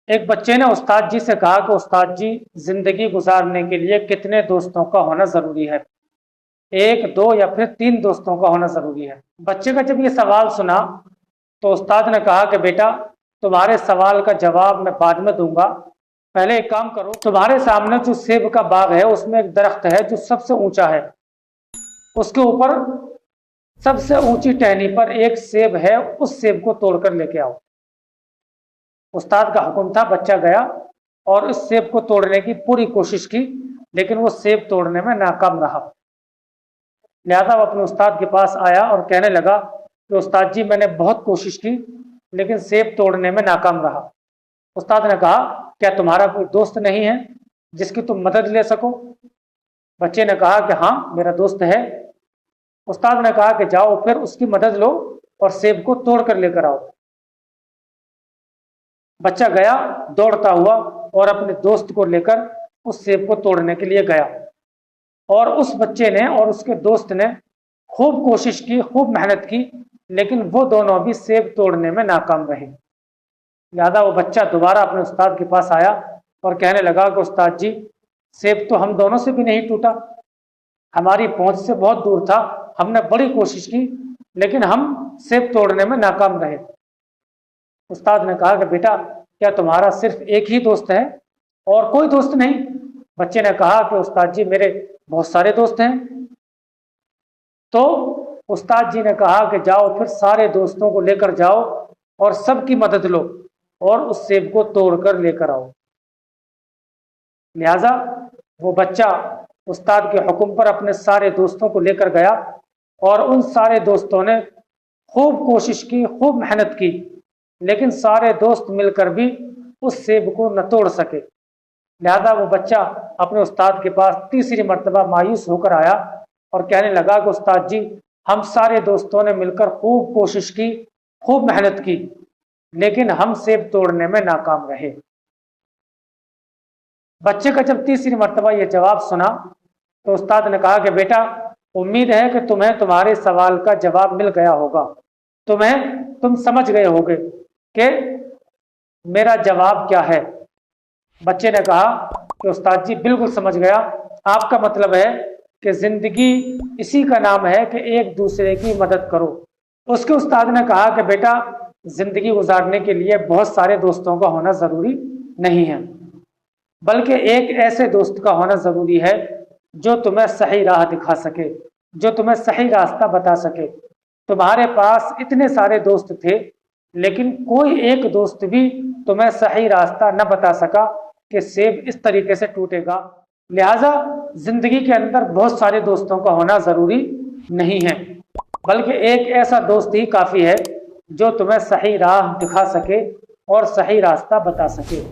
ایک بچے نے استاد جی سے کہا کہ استاد جی، زندگی گزارنے کے لیے کتنے دوستوں کا ہونا ضروری ہے؟ ایک، دو یا پھر تین دوستوں کا ہونا ضروری ہے؟ بچے کا جب یہ سوال سنا تو استاد نے کہا کہ بیٹا، تمہارے سوال کا جواب میں بعد میں دوں گا، پہلے ایک کام کرو، تمہارے سامنے جو سیب کا باغ ہے اس میں ایک درخت ہے جو سب سے اونچا ہے، اس کے اوپر سب سے اونچی ٹہنی پر ایک سیب ہے، اس سیب کو توڑ کر لے کے آؤ۔ استاد کا حکم تھا، بچہ گیا اور اس سیب کو توڑنے کی پوری کوشش کی، لیکن وہ سیب توڑنے میں ناکام رہا۔ لہذا وہ اپنے استاد کے پاس آیا اور کہنے لگا کہ استاد جی، میں نے بہت کوشش کی لیکن سیب توڑنے میں ناکام رہا۔ استاد نے کہا، کیا تمہارا کوئی دوست نہیں ہے جس کی تم مدد لے سکو؟ بچے نے کہا کہ ہاں، میرا دوست ہے۔ استاد نے کہا کہ جاؤ پھر اس کی مدد لو اور سیب کو توڑ کر لے کر آؤ۔ بچہ گیا دوڑتا ہوا اور اپنے دوست کو لے کر اس سیب کو توڑنے کے لیے گیا، اور اس بچے نے اور اس کے دوست نے خوب کوشش کی، خوب محنت کی، لیکن وہ دونوں بھی سیب توڑنے میں ناکام رہے۔ لہذا وہ بچہ دوبارہ اپنے استاد کے پاس آیا اور کہنے لگا کہ استاد جی، سیب تو ہم دونوں سے بھی نہیں ٹوٹا، ہماری پہنچ سے بہت دور تھا، ہم نے بڑی کوشش کی لیکن ہم سیب توڑنے میں ناکام رہے۔ استاد نے کہا کہ بیٹا، کیا تمہارا صرف ایک ہی دوست ہے اور کوئی دوست نہیں؟ بچے نے کہا کہ استاد جی، میرے بہت سارے دوست ہیں۔ تو استاد جی نے کہا کہ جاؤ پھر سارے دوستوں کو لے کر جاؤ اور سب کی مدد لو اور اس سیب کو توڑ کر لے کر آؤ۔ لہذا وہ بچہ استاد کے حکم پر اپنے سارے دوستوں کو لے کر گیا، اور ان سارے دوستوں نے خوب کوشش کی، خوب محنت کی، لیکن سارے دوست مل کر بھی اس سیب کو نہ توڑ سکے۔ لہذا وہ بچہ اپنے استاد کے پاس تیسری مرتبہ مایوس ہو کر آیا اور کہنے لگا کہ استاد جی، ہم سارے دوستوں نے مل کر خوب کوشش کی، خوب محنت کی، لیکن ہم سیب توڑنے میں ناکام رہے۔ بچے کا جب تیسری مرتبہ یہ جواب سنا تو استاد نے کہا کہ بیٹا، امید ہے کہ تمہیں تمہارے سوال کا جواب مل گیا ہوگا، تم سمجھ گئے ہوگے کہ میرا جواب کیا ہے۔ بچے نے کہا کہ استاد جی، بالکل سمجھ گیا، آپ کا مطلب ہے کہ زندگی اسی کا نام ہے کہ ایک دوسرے کی مدد کرو۔ اس کے استاد نے کہا کہ بیٹا، زندگی گزارنے کے لیے بہت سارے دوستوں کا ہونا ضروری نہیں ہے، بلکہ ایک ایسے دوست کا ہونا ضروری ہے جو تمہیں صحیح راہ دکھا سکے، جو تمہیں صحیح راستہ بتا سکے۔ تمہارے پاس اتنے سارے دوست تھے لیکن کوئی ایک دوست بھی تمہیں صحیح راستہ نہ بتا سکا کہ سیب اس طریقے سے ٹوٹے گا۔ لہذا زندگی کے اندر بہت سارے دوستوں کا ہونا ضروری نہیں ہے، بلکہ ایک ایسا دوست ہی کافی ہے جو تمہیں صحیح راہ دکھا سکے اور صحیح راستہ بتا سکے۔